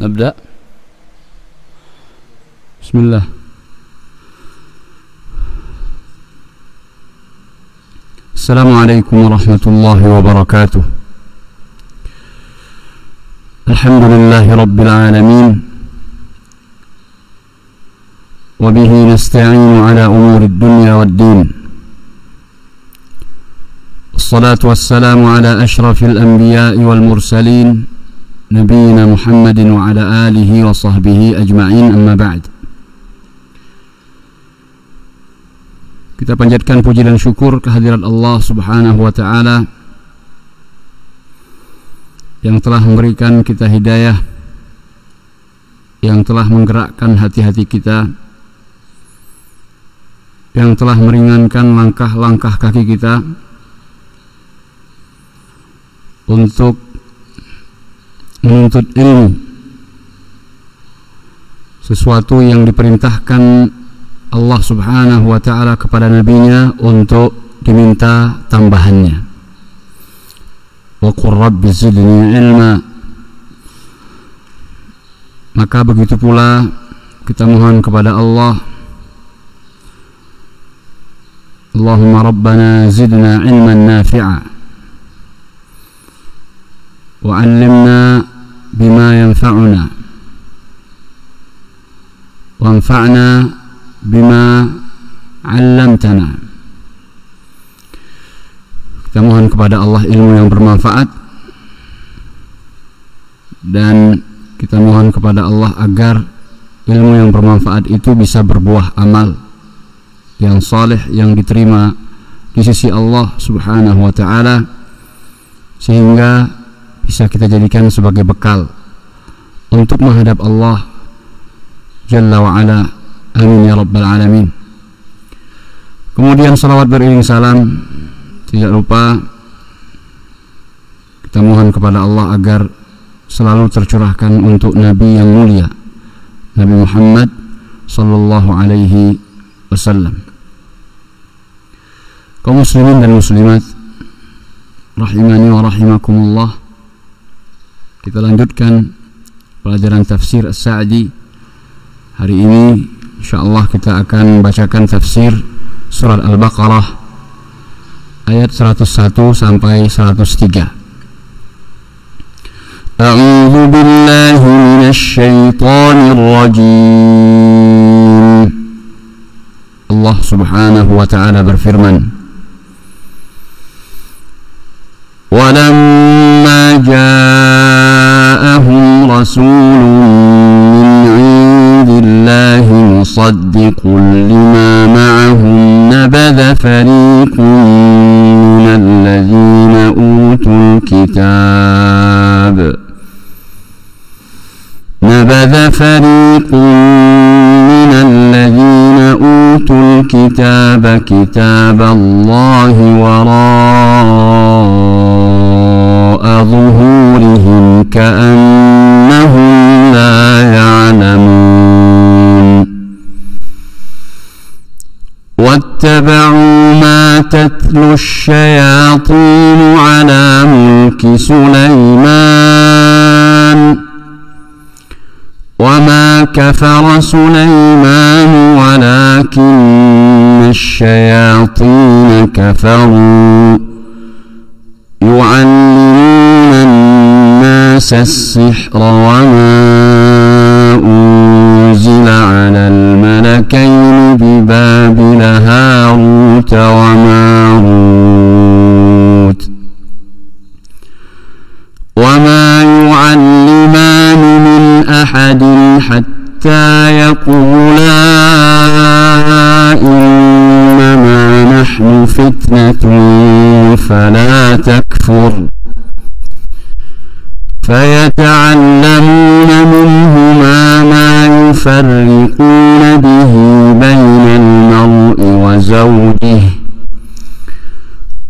نبدأ. بسم الله. السلام عليكم ورحمة الله وبركاته. الحمد لله رب العالمين، وبه نستعين على أمور الدنيا والدين، الصلاة والسلام على أشرف الأنبياء والمرسلين نبينا محمد وعلى آله وصحبه أجمعين. أما بعد. Kita panjatkan puji dan syukur kehadirat Allah Subhanahu wa Ta'ala yang telah memberikan kita hidayah, yang telah menggerakkan hati-hati kita, yang telah meringankan langkah-langkah kaki kita untuk menuntut ilmu, sesuatu yang diperintahkan Allah Subhanahu wa Ta'ala kepada nabinya untuk diminta tambahannya. Wa qur rabbi zidni ilma. Maka begitu pula kita mohon kepada Allah, Allahumma rabbana zidna ilman nafi'a wa 'allimna bima yanfa'una wa anfa'na bima 'allamtana. Kita mohon kepada Allah ilmu yang bermanfaat, dan kita mohon kepada Allah agar ilmu yang bermanfaat itu bisa berbuah amal yang saleh, yang diterima di sisi Allah Subhanahu wa Ta'ala, sehingga bisa kita jadikan sebagai bekal untuk menghadap Allah Jalla wa Ala. Amin ya rabbal alamin. Kemudian salawat beriring salam, tidak lupa kita mohon kepada Allah agar selalu tercurahkan untuk Nabi yang mulia, Nabi Muhammad sallallahu alaihi wasallam. Kaum muslimin dan muslimat rahimani wa rahimakumullah, kita lanjutkan pelajaran tafsir As-Sa'di. Hari ini insyaallah kita akan bacakan tafsir surat Al-Baqarah ayat 101 sampai 103. A'udzu billahi minasy syaithanir rajim. Allah Subhanahu wa Ta'ala berfirman, "Walamma ja'ahum rasulun الله مصدق لما معهم نبذ فريق من الذين أوتوا الكتاب كتاب الله وراء ظهورهم كأنهم لا يعلمون واتبعوا ما تتلو الشياطين على ملك سليمان وما كفر سليمان ولكن الشياطين كفروا يعلمون الناس السحر وما أنزل على الملكين ببابل هاروت وماروت وما يعلمان من أحد حتى يقولا إنما نحن فتنة فلا تكفر فيتعلمون منهما ما يفرقون به بين المرء وزوجه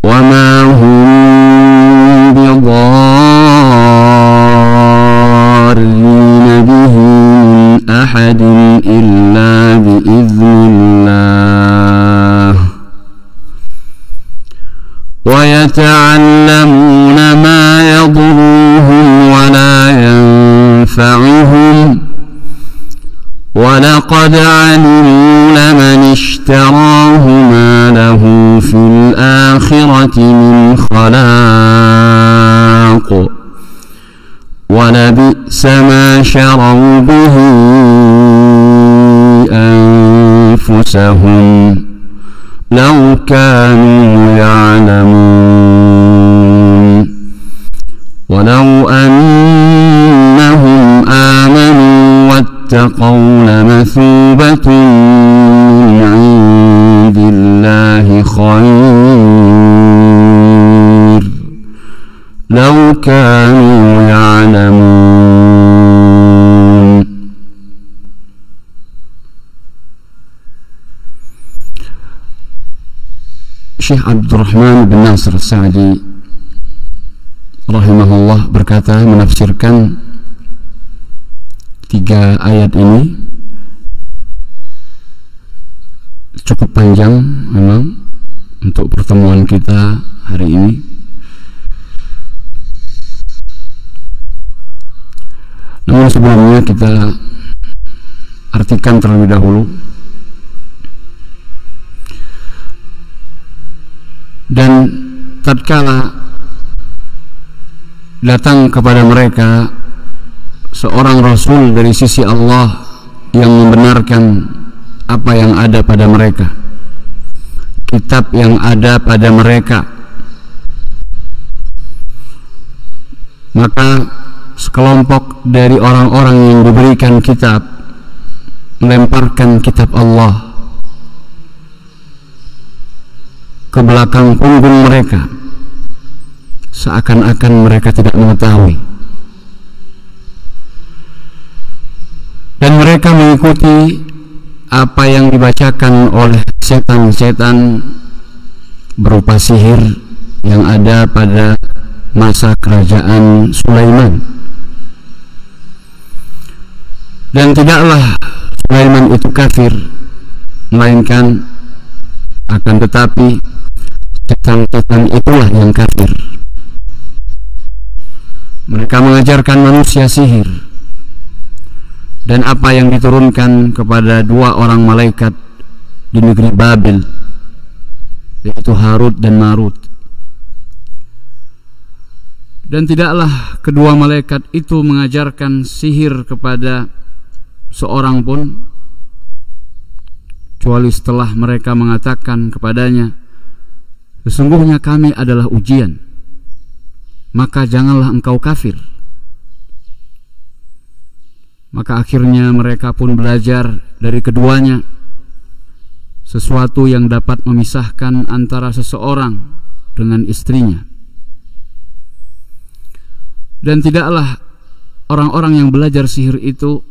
وما هم بضارين به من أحد إلا بإذن الله ويتعلمون ما يضرهم ولا ينفعهم ولقد علموا لمن اشتراه ما له في الآخرة من خلاق ولبئس ما شروا به أنفسهم لو كانوا يعلمون ولو أنهم آمنوا واتقوا لمثوبة من عند الله خير لو كانوا يعلمون. Syekh Abdurrahman bin Nasir As-Sa'di rahimahullah berkata, menafsirkan 3 ayat ini cukup panjang memang untuk pertemuan kita hari ini. Namun sebelumnya kita artikan terlebih dahulu. Dan tatkala datang kepada mereka seorang Rasul dari sisi Allah yang membenarkan apa yang ada pada mereka, kitab yang ada pada mereka, maka sekelompok dari orang-orang yang diberikan kitab melemparkan kitab Allah ke belakang punggung mereka, seakan-akan mereka tidak mengetahui, dan mereka mengikuti apa yang dibacakan oleh setan-setan berupa sihir yang ada pada masa kerajaan Sulaiman. Dan tidaklah Sulaiman itu kafir, melainkan akan tetapi setan-setan itulah yang kafir. Mereka mengajarkan manusia sihir, dan apa yang diturunkan kepada 2 orang malaikat di negeri Babel, yaitu Harut dan Marut. Dan tidaklah kedua malaikat itu mengajarkan sihir kepada seorang pun, kecuali setelah mereka mengatakan kepadanya, sesungguhnya kami adalah ujian, maka janganlah engkau kafir. Maka akhirnya mereka pun belajar dari keduanya sesuatu yang dapat memisahkan antara seseorang dengan istrinya. Dan tidaklah orang-orang yang belajar sihir itu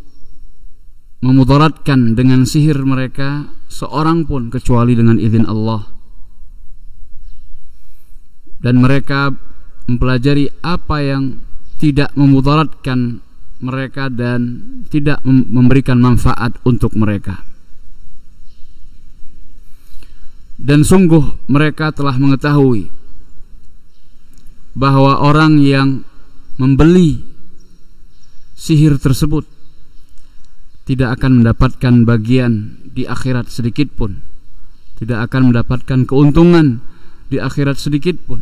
memudaratkan dengan sihir mereka seorang pun kecuali dengan izin Allah. Dan mereka mempelajari apa yang tidak memudaratkan mereka dan tidak memberikan manfaat untuk mereka. Dan sungguh mereka telah mengetahui bahwa orang yang membeli sihir tersebut tidak akan mendapatkan bagian di akhirat sedikit pun, tidak akan mendapatkan keuntungan di akhirat sedikit pun.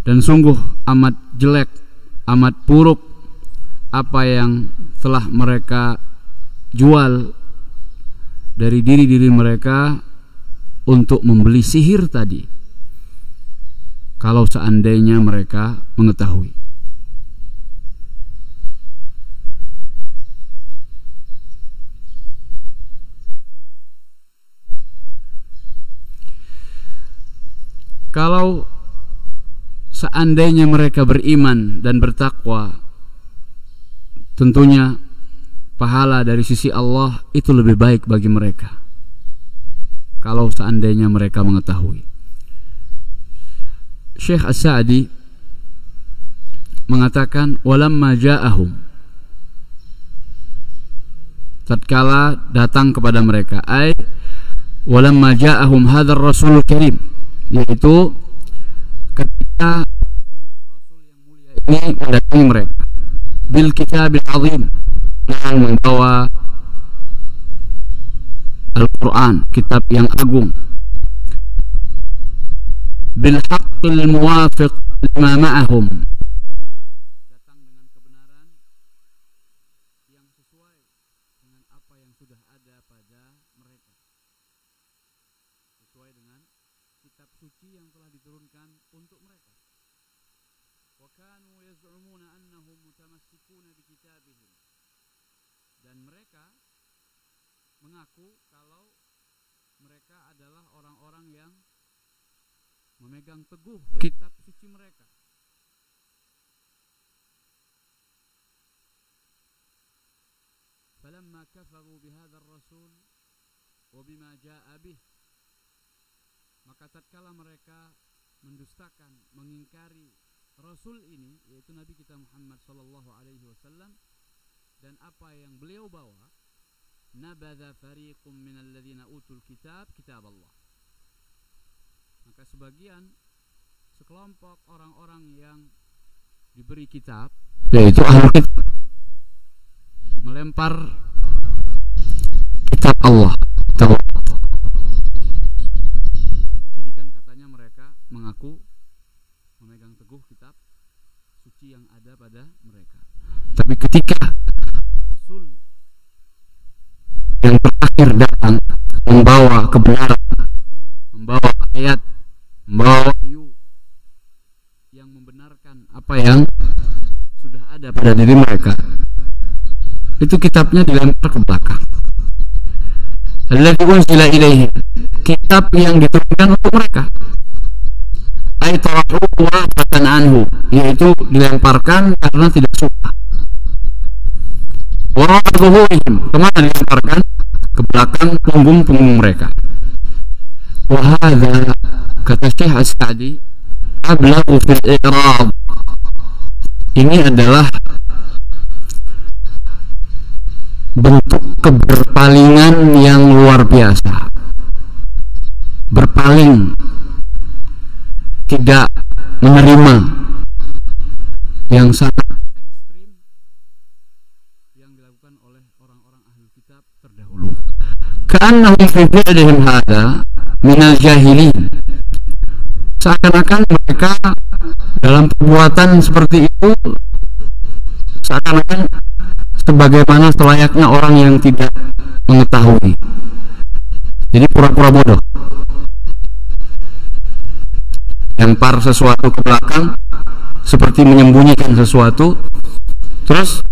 Dan sungguh amat jelek, amat buruk apa yang telah mereka jual dari diri-diri mereka untuk membeli sihir tadi, kalau seandainya mereka mengetahui. Kalau seandainya mereka beriman dan bertakwa, tentunya pahala dari sisi Allah itu lebih baik bagi mereka, kalau seandainya mereka mengetahui. Syekh As-Sa'di mengatakan, walamma ja'ahum, tatkala datang kepada mereka, ay walamma ja'ahum hadzal rasulul karim, yaitu ketika Rasul yang mulia ini mendatangi mereka bil kitabil azim, dengan membawa Al-Quran, kitab yang agung, bil haqqil muwafiq lima ma'ahum, datang dengan kebenaran yang sesuai dengan apa yang sudah ada pada mereka, sesuai dengan kitab suci yang telah diturunkan untuk mereka. Wa kanu yaz'umuna annahum mutamassikuna bi kitabihim, dan mereka mengaku kalau mereka adalah orang-orang yang memegang teguh kitab suci mereka. Falamma kafaru bihadzal rasul wa bima jaa'a bih, maka tatkala mereka mendustakan, mengingkari rasul ini, yaitu Nabi kita Muhammad sallallahu alaihi wasallam, dan apa yang beliau bawa, nabadha fariqum minal ladzina utul kitab Allah, maka sekelompok orang-orang yang diberi kitab, yaitu ahli kitab, melempar kitab Allah, Taurat. Jadi kan katanya mereka mengaku memegang teguh kitab suci yang ada pada mereka, tapi ketika Rasul yang terakhir datang membawa kebenaran, membawa ayat, membawa wahyu yang membenarkan apa yang sudah ada pada diri mereka, itu kitabnya dilempar ke belakang. Alladzi unzila ilaihim, kitab yang diturunkan untuk mereka, ay tarahu wa fatan anhu, yaitu dilemparkan karena tidak suka. Wa zuhurihim, kemana dilemparkan? Ke belakang punggung-punggung mereka. Wa hadza, kata Syekh As-Sa'di, ablaghu fil i'rab, ini adalah bentuk keberpalingan yang luar biasa. Berpaling, tidak menerima, yang sangat ekstrim yang dilakukan oleh orang-orang ahli kitab terdahulu. Ka'annahum fi fi'lihim hadza minal jahilin, seakan-akan mereka dalam perbuatan seperti itu seakan-akan sebagaimana selayaknya orang yang tidak mengetahui. Jadi pura-pura bodoh, lempar sesuatu ke belakang seperti menyembunyikan sesuatu, terus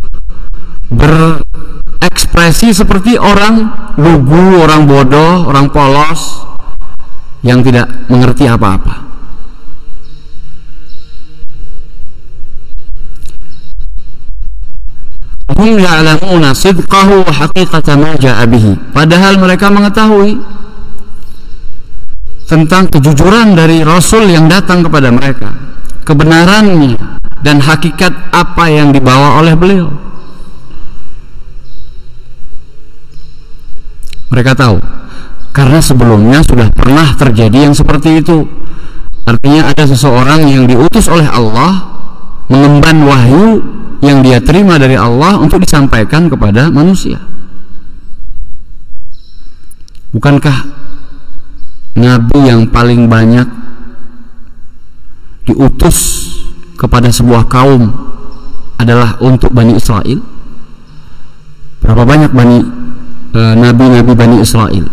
berekspresi seperti orang lugu, orang bodoh, orang polos yang tidak mengerti apa-apa. Hum ya'lamuna sidqahu wa haqiqata ma ja'a bihi, padahal mereka mengetahui tentang kejujuran dari Rasul yang datang kepada mereka, kebenarannya dan hakikat apa yang dibawa oleh beliau. Mereka tahu karena sebelumnya sudah pernah terjadi yang seperti itu. Artinya ada seseorang yang diutus oleh Allah mengemban wahyu yang dia terima dari Allah untuk disampaikan kepada manusia. Bukankah Nabi yang paling banyak diutus kepada sebuah kaum adalah untuk Bani Israel? Berapa banyak Nabi-Nabi Bani Israel?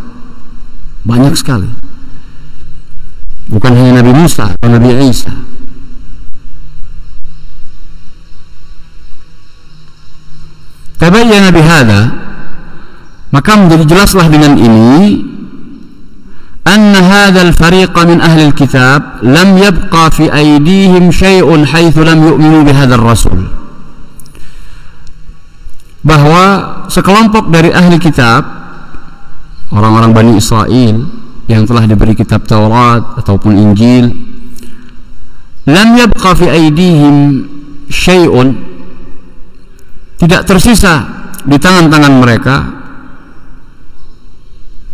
Banyak sekali. Bukan hanya Nabi Musa atau Nabi Isa. Tabayyana bihadza, maka menjadi jelaslah dengan ini, anna hadzal fariqa min ahli alkitab lam yabqa fi aydihim syai'un haitsu lam yu'minu bihadzal rasul, bahwa sekelompok dari ahli kitab, orang-orang Bani Israel yang telah diberi kitab Taurat ataupun Injil, lam yabqa fi aydihim syai'un, tidak tersisa di tangan-tangan mereka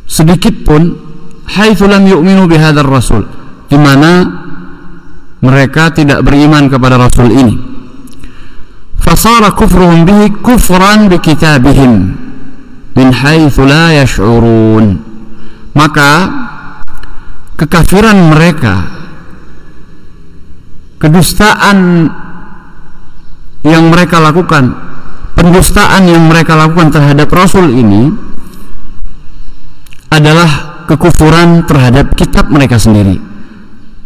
sedikit pun, haitsu lam yu'minu bihadzal rasul, di mana mereka tidak beriman kepada rasul ini. Fasara kufruhum bihi kufran bi kitabihim min haitsu la yash'urun, maka kekafiran mereka, kedustaan yang mereka lakukan, pendustaan yang mereka lakukan terhadap Rasul ini adalah kekufuran terhadap kitab mereka sendiri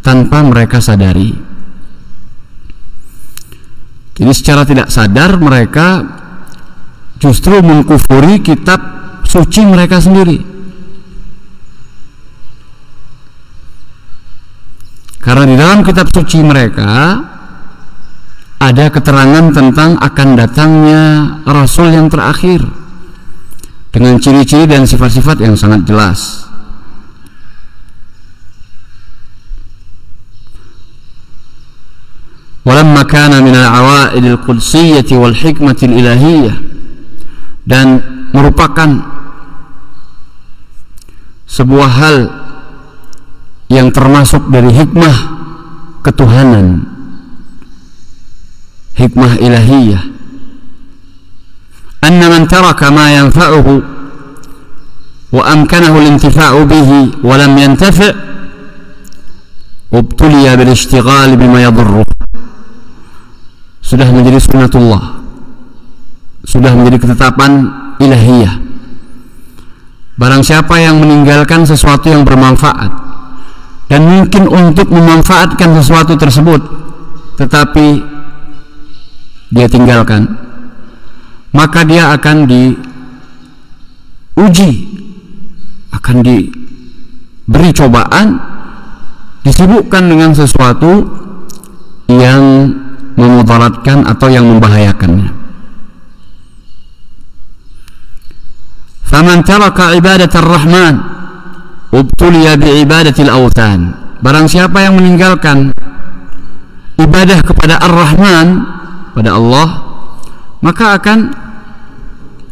tanpa mereka sadari. Jadi secara tidak sadar mereka justru mengkufuri kitab suci mereka sendiri. Karena di dalam kitab suci mereka ada keterangan tentang akan datangnya Rasul yang terakhir dengan ciri-ciri dan sifat-sifat yang sangat jelas. Walamma kana min al-awaid al-qudsiyah wal hikmah al-ilahiyyah, dan merupakan sebuah hal yang termasuk dari hikmah ketuhanan, hikmah ilahiyah, anna man taraka ma yanfa'uhu wa amkanahu al-intifa'u bihi wa lam yantafi' ubtuliya bil ishtighal bima yadurruh. Sudah menjadi sunnatullah, sudah menjadi ketetapan ilahiyah. Barang siapa yang meninggalkan sesuatu yang bermanfaat dan mungkin untuk memanfaatkan sesuatu tersebut, tetapi dia tinggalkan, maka dia akan diuji, akan diberi cobaan, disibukkan dengan sesuatu yang memudaratkan atau yang membahayakannya. Faman taraka ibadatar rahman ubtuliya bi ibadatil awthan. Barang siapa yang meninggalkan ibadah kepada Ar-Rahman, pada Allah, maka akan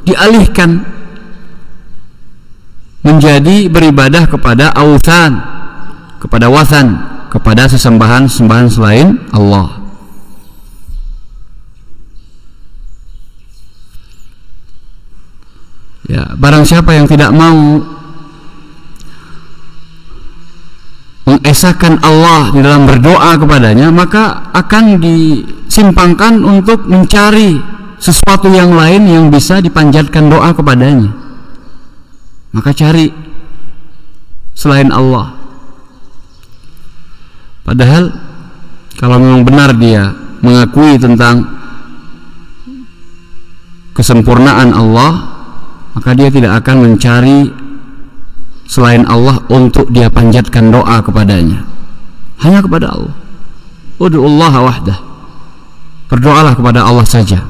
dialihkan menjadi beribadah kepada awthan, kepada wathan, kepada sesembahan-sembahan selain Allah. Ya, barang siapa yang tidak mau mengesahkan Allah di dalam berdoa kepadanya, maka akan disimpangkan untuk mencari sesuatu yang lain yang bisa dipanjatkan doa kepadanya. Maka cari selain Allah. Padahal kalau memang benar dia mengakui tentang kesempurnaan Allah, maka dia tidak akan mencari selain Allah untuk dia panjatkan doa kepadanya. Hanya kepada Allah. Ud'ullaha wahdah. Berdoalah kepada Allah saja.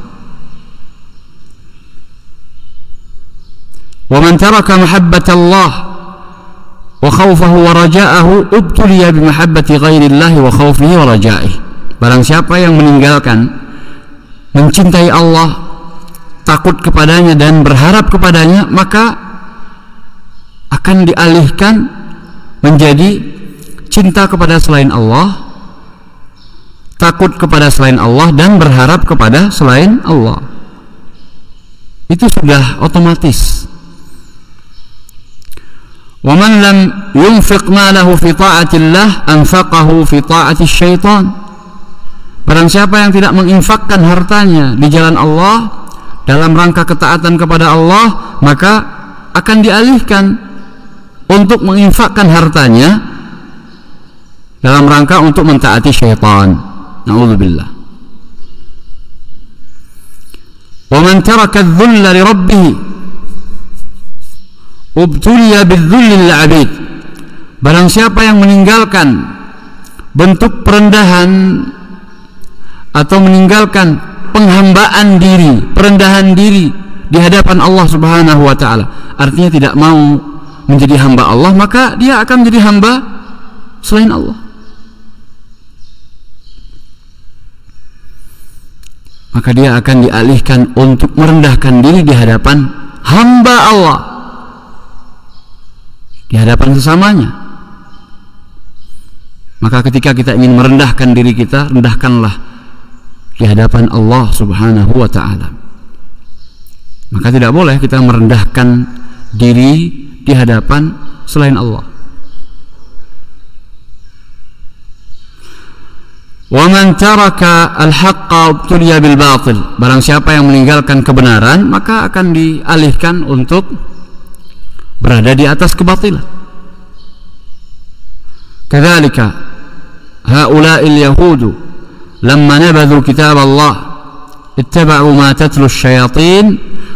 Wa man taraka mahabbatallah wa khawfahu wa raja'ahu ubtuliya bi mahabbati ghairillahi wa khawfihi wa raja'ih. Barang siapa yang meninggalkan mencintai Allah, takut kepadanya dan berharap kepadanya, maka akan dialihkan menjadi cinta kepada selain Allah, takut kepada selain Allah, dan berharap kepada selain Allah. Itu sudah otomatis. Wa man lam yunfiq malahu fi ta'atillah anfaqahu fi ta'ati syaitan. Barang siapa yang tidak menginfakkan hartanya di jalan Allah dalam rangka ketaatan kepada Allah, maka akan dialihkan untuk menginfakkan hartanya dalam rangka untuk mentaati syaitan. Na'udzubillah. Wa man taraka adh-dhulla li rabbih ubtuliya bidh-dhulli lil 'abid. Barang siapa yang meninggalkan bentuk perendahan atau meninggalkan penghambaan diri, perendahan diri di hadapan Allah Subhanahu wa ta'ala, artinya tidak mau menjadi hamba Allah, maka dia akan menjadi hamba selain Allah. Maka dia akan dialihkan untuk merendahkan diri di hadapan hamba Allah, di hadapan sesamanya. Maka ketika kita ingin merendahkan diri kita, rendahkanlah di hadapan Allah Subhanahu wa ta'ala. Maka tidak boleh kita merendahkan diri di hadapan selain Allah. Wa man taraka al-haqqa ubtuliya bil batil. Barang siapa yang meninggalkan kebenaran, maka akan dialihkan untuk berada di atas kebatilan. Kadzalika haula'il yahudu lamma nabadhu kitab Allah ittaba'u ma tatlu asy-syayatin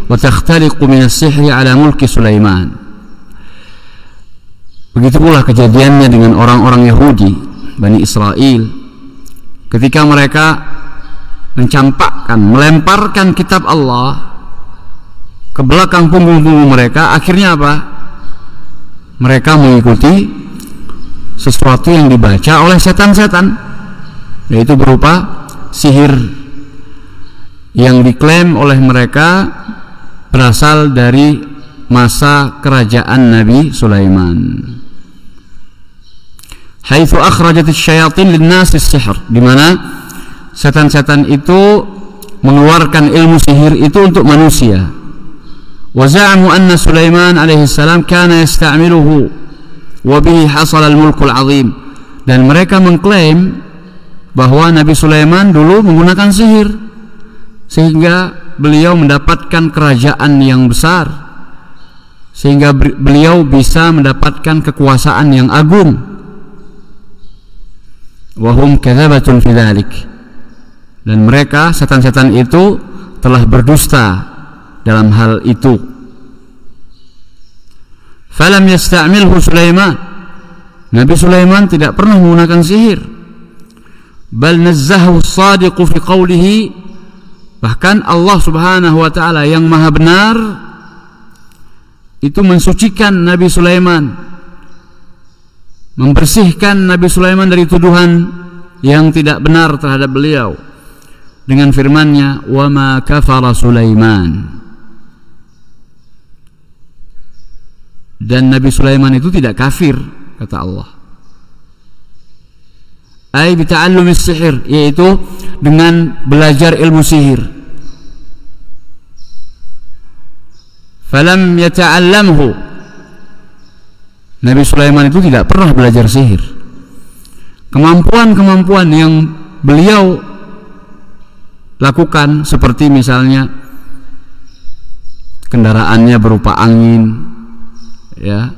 wa takhtaliqu min as-sihri ala mulki Sulaiman. Begitu pula kejadiannya dengan orang-orang Yahudi, Bani Israel, ketika mereka mencampakkan, melemparkan kitab Allah ke belakang punggung-punggung mereka, akhirnya apa? Mereka mengikuti sesuatu yang dibaca oleh setan-setan, yaitu berupa sihir yang diklaim oleh mereka berasal dari masa kerajaan Nabi Sulaiman. Haitsu akhrajat asy-syayatin lin-nas as-sihr, di mana setan-setan itu mengeluarkan ilmu sihir itu untuk manusia. Wa za'amu anna Sulaiman alaihi salam kana yasta'miluhu wa bihi hasal al-mulku al-'azim, dan mereka mengklaim bahwa Nabi Sulaiman dulu menggunakan sihir sehingga beliau mendapatkan kerajaan yang besar, sehingga beliau bisa mendapatkan kekuasaan yang agung. Wahum kadzabatun fi dzalik, dan mereka setan-setan itu telah berdusta dalam hal itu. Falam yasta'milhu Sulaiman, Nabi Sulaiman tidak pernah menggunakan sihir. Bal nazzahu as-sadiqu fi qawlihi, bahkan Allah Subhanahu wa taala yang maha benar itu mensucikan Nabi Sulaiman, membersihkan Nabi Sulaiman dari tuduhan yang tidak benar terhadap beliau dengan firman-Nya, wa ma kafara Sulaiman, dan Nabi Sulaiman itu tidak kafir, kata Allah. Ai bi ta'allumi sihir, yaitu dengan belajar ilmu sihir. Falam yata'allamhu, Nabi Sulaiman itu tidak pernah belajar sihir. Kemampuan-kemampuan yang beliau lakukan, seperti misalnya kendaraannya berupa angin, ya,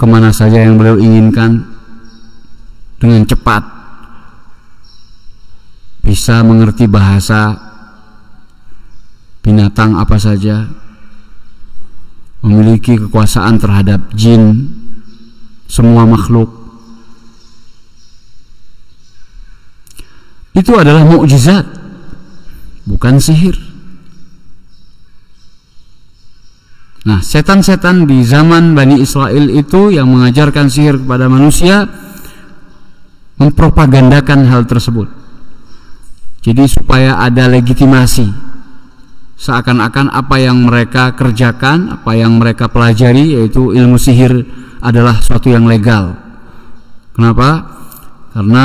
kemana saja yang beliau inginkan dengan cepat, bisa mengerti bahasa binatang apa saja, memiliki kekuasaan terhadap jin, semua makhluk. Itu adalah mukjizat, bukan sihir. Nah, setan-setan di zaman Bani Israel itu yang mengajarkan sihir kepada manusia mempropagandakan hal tersebut. Jadi supaya ada legitimasi, seakan-akan apa yang mereka kerjakan, apa yang mereka pelajari, yaitu ilmu sihir, adalah suatu yang legal. Kenapa? Karena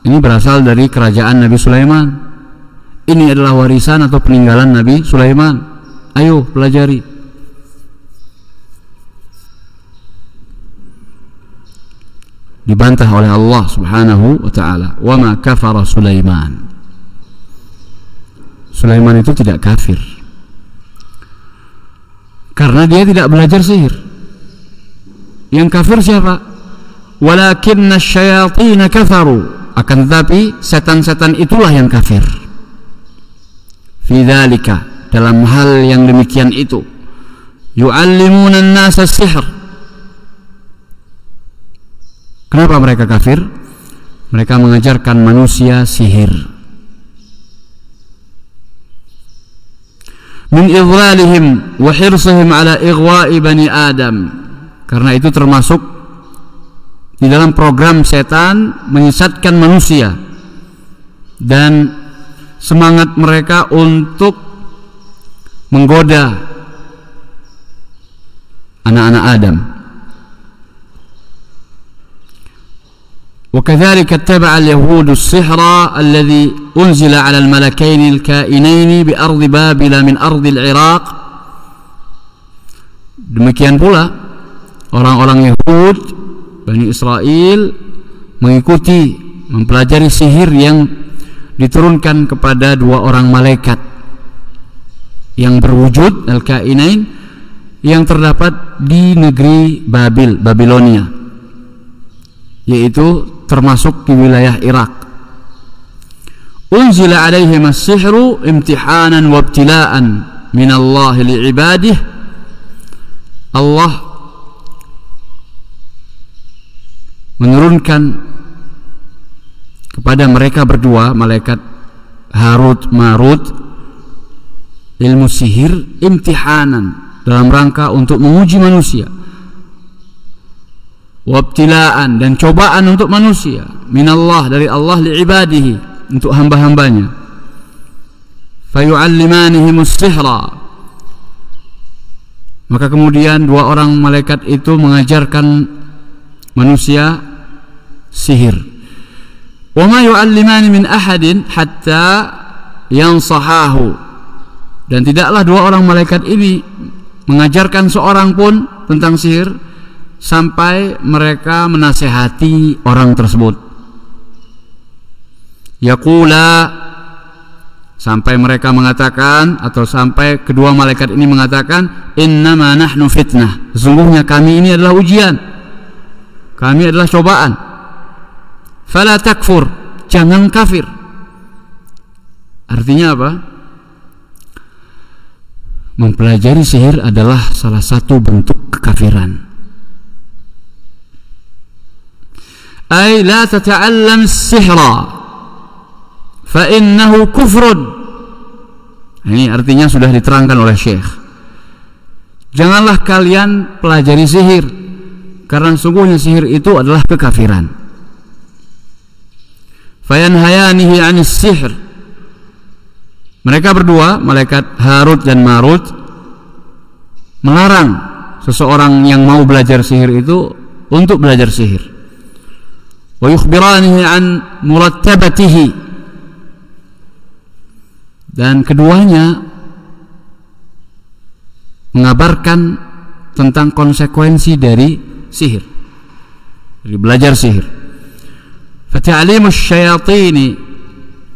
ini berasal dari kerajaan Nabi Sulaiman. Ini adalah warisan atau peninggalan Nabi Sulaiman. Ayo pelajari. Dibantah oleh Allah Subhanahu wa taala, wa ma kafara Sulaiman. Sulaiman itu tidak kafir karena dia tidak belajar sihir. Yang kafir siapa? Walakinna syayatin kafaru, akan tetapi setan-setan itulah yang kafir. Fi dzalika, dalam hal yang demikian itu, yu'allimuna an-nasa as-sihr. Kenapa mereka kafir? Mereka mengajarkan manusia sihir. Min idlalihim wa hirsihim ala ighwa'i bani Adam, karena itu termasuk di dalam program setan menyesatkan manusia dan semangat mereka untuk menggoda anak-anak Adam. وكذلك اتبع اليهود السحر الذي أنزل على الملكين الكائنين بأرض بابل من أرض العراق. Demikian pula orang-orang Yahud, Bani Israel, mengikuti, mempelajari sihir yang diturunkan kepada dua orang malaikat yang berwujud, al-kainain, yang terdapat di negeri Babilonia, yaitu termasuk di wilayah Irak. Unzila alaihim as-sihru imtihanan wa ibtila'an min Allah li'ibadih. Allah menurunkan kepada mereka berdua, malaikat Harut Marut, ilmu sihir imtihanan, dalam rangka untuk menguji manusia, wabtilaan, dan cobaan untuk manusia, minallah, dari Allah, li'ibadihi, untuk hamba-hambanya. Fayu'allimanihimus sihra, maka kemudian dua orang malaikat itu mengajarkan manusia sihir. Wa ma yu'allimani min ahadin hatta yansahahu, dan tidaklah dua orang malaikat ini mengajarkan seorang pun tentang sihir sampai mereka menasihati orang tersebut. Yaqula, sampai mereka mengatakan, atau sampai kedua malaikat ini mengatakan, innama nahnu fitnah, sesungguhnya kami ini adalah ujian, kami adalah cobaan. Fala takfur, jangan kafir. Artinya apa? Mempelajari sihir adalah salah satu bentuk kekafiran. Ay la tata'allam sihra fa innahu kufrun. Ini artinya sudah diterangkan oleh Syekh. Janganlah kalian pelajari sihir, karena sungguhnya sihir itu adalah kekafiran. Fayanhayanihi 'anis sihr. Mereka berdua, malaikat Harut dan Marut, melarang seseorang yang mau belajar sihir itu untuk belajar sihir. Wa yukhbiranihi 'an murattabatihi, dan keduanya mengabarkan tentang konsekuensi dari sihir, dari belajar sihir. Fata'limu asy-syayatini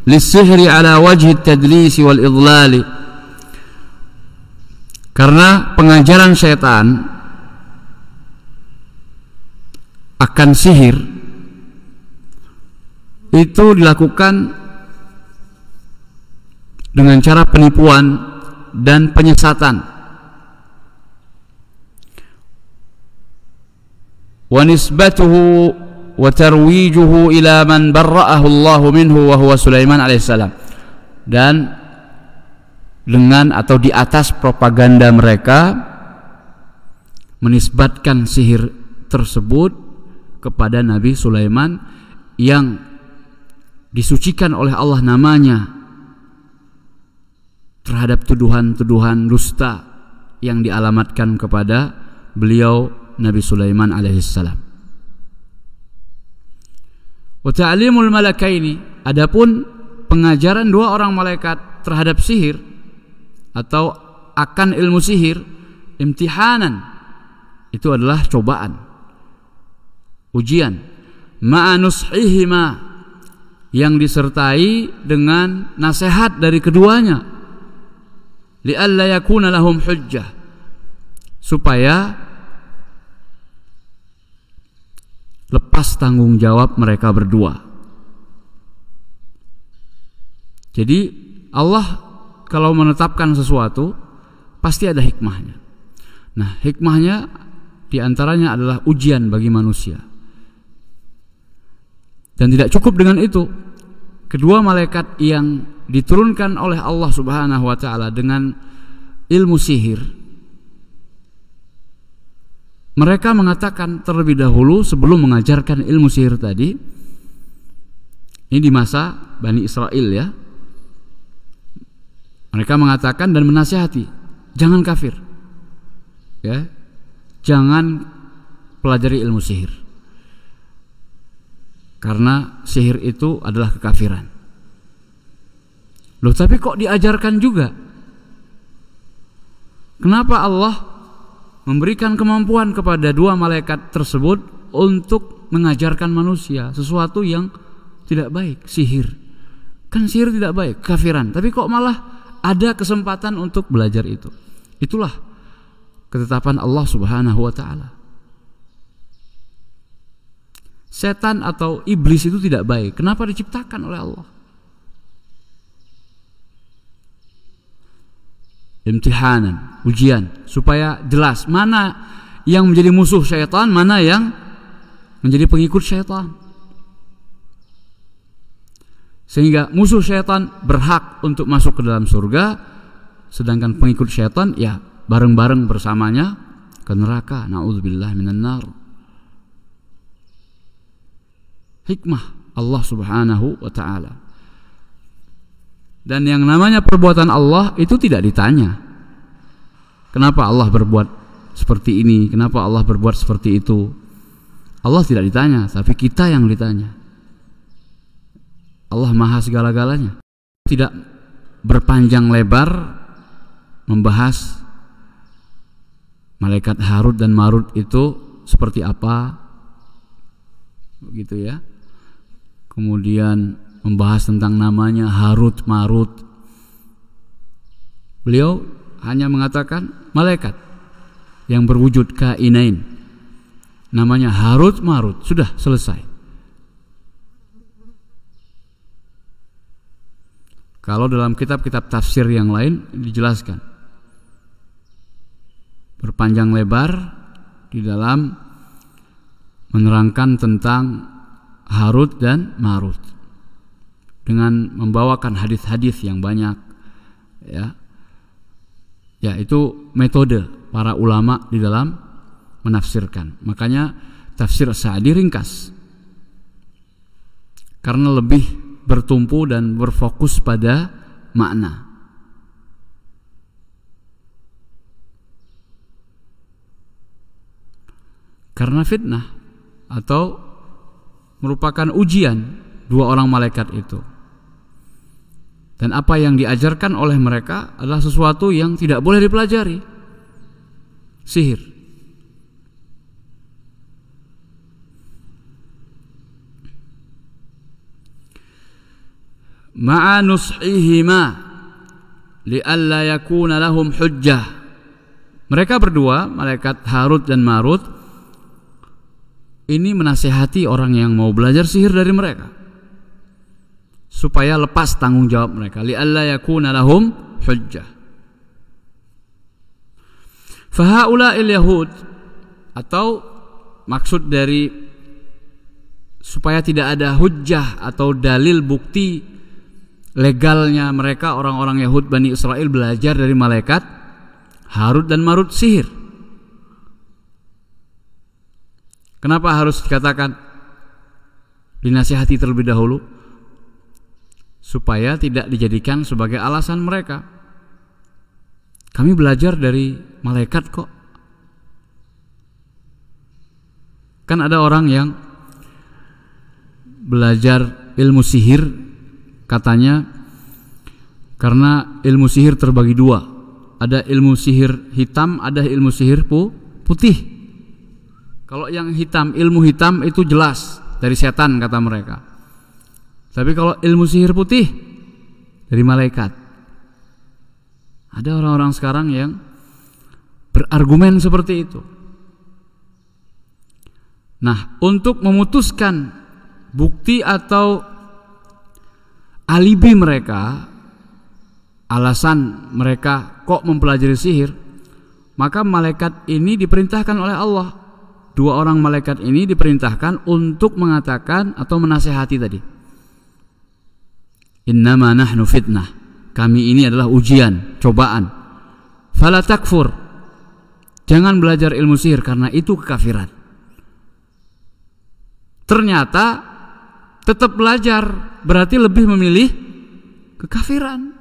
lis-sihri ala wajhi at-tadlis wal-idlal, karena pengajaran syaitan akan sihir itu dilakukan dengan cara penipuan dan penyesatan. Wa nisbatuhu wa tarwijuhu ila man barra'ahu Allah minhu wa huwa Sulaiman alaihissalam, dan dengan atau di atas propaganda mereka menisbatkan sihir tersebut kepada Nabi Sulaiman yang disucikan oleh Allah namanya, terhadap tuduhan-tuduhan dusta yang dialamatkan kepada beliau Nabi Sulaiman alaihissalam. Wa ta'limul malakaini, adapun pengajaran dua orang malaikat terhadap sihir atau akan ilmu sihir, imtihanan, itu adalah cobaan, ujian, ma'a nushihima, yang disertai dengan nasihat dari keduanya, li'alla yakuna lahum hujjah, supaya lepas tanggung jawab mereka berdua. Jadi Allah kalau menetapkan sesuatu pasti ada hikmahnya. Nah, hikmahnya diantaranya adalah ujian bagi manusia. Dan tidak cukup dengan itu, kedua malaikat yang diturunkan oleh Allah Subhanahu wa ta'ala dengan ilmu sihir, mereka mengatakan terlebih dahulu sebelum mengajarkan ilmu sihir tadi, ini di masa Bani Israel ya, mereka mengatakan dan menasihati, jangan kafir, ya, jangan pelajari ilmu sihir, karena sihir itu adalah kekafiran. Loh, tapi kok diajarkan juga? Kenapa Allah memberikan kemampuan kepada dua malaikat tersebut untuk mengajarkan manusia sesuatu yang tidak baik, sihir. Kan sihir tidak baik, kafiran. Tapi kok malah ada kesempatan untuk belajar itu. Itulah ketetapan Allah Subhanahu wa taala. Setan atau iblis itu tidak baik. Kenapa diciptakan oleh Allah? Imtihanan, ujian, supaya jelas mana yang menjadi musuh syaitan, mana yang menjadi pengikut syaitan. Sehingga musuh syaitan berhak untuk masuk ke dalam surga, sedangkan pengikut syaitan ya bareng-bareng bersamanya ke neraka. Na'udzubillah minan nar. Hikmah Allah Subhanahu wa taala. Dan yang namanya perbuatan Allah itu tidak ditanya. Kenapa Allah berbuat seperti ini? Kenapa Allah berbuat seperti itu? Allah tidak ditanya, tapi kita yang ditanya. Allah maha segala-galanya. Tidak berpanjang lebar membahas malaikat Harut dan Marut itu seperti apa, begitu ya. Kemudian membahas tentang namanya Harut Marut. Beliau hanya mengatakan malaikat yang berwujud kainain, namanya Harut Marut, sudah selesai. Kalau dalam kitab-kitab tafsir yang lain dijelaskan berpanjang lebar di dalam menerangkan tentang Harut dan Marut dengan membawakan hadis-hadis yang banyak, ya. Ya, itu metode para ulama di dalam menafsirkan. Makanya tafsir Sa'di ringkas karena lebih bertumpu dan berfokus pada makna. Karena fitnah atau merupakan ujian dua orang malaikat itu. Dan apa yang diajarkan oleh mereka adalah sesuatu yang tidak boleh dipelajari. Sihir. Ma'a nushihima li'alla yakuna lahum hujjah. Mereka berdua, malaikat Harut dan Marut, ini menasihati orang yang mau belajar sihir dari mereka supaya lepas tanggung jawab mereka. Li'alla yakuna lahum hujjah. Fahaula'il yahud, atau maksud dari supaya tidak ada hujjah atau dalil bukti legalnya mereka, orang-orang Yahud Bani Israel belajar dari malaikat Harut dan Marut sihir. Kenapa harus dikatakan dinasihati terlebih dahulu? Supaya tidak dijadikan sebagai alasan mereka. Kami belajar dari malaikat kok. Kan ada orang yang belajar ilmu sihir, katanya karena ilmu sihir terbagi dua. Ada ilmu sihir hitam, ada ilmu sihir putih. Kalau yang hitam, ilmu hitam itu jelas dari setan kata mereka. Tapi kalau ilmu sihir putih dari malaikat. Ada orang-orang sekarang yang berargumen seperti itu. Nah, untuk memutuskan bukti atau alibi mereka, alasan mereka kok mempelajari sihir, maka malaikat ini diperintahkan oleh Allah. Dua orang malaikat ini diperintahkan untuk mengatakan atau menasihati tadi. Innama nahnu fitnah. Kami ini adalah ujian, cobaan. Fala takfur. Jangan belajar ilmu sihir karena itu kekafiran. Ternyata tetap belajar berarti lebih memilih kekafiran.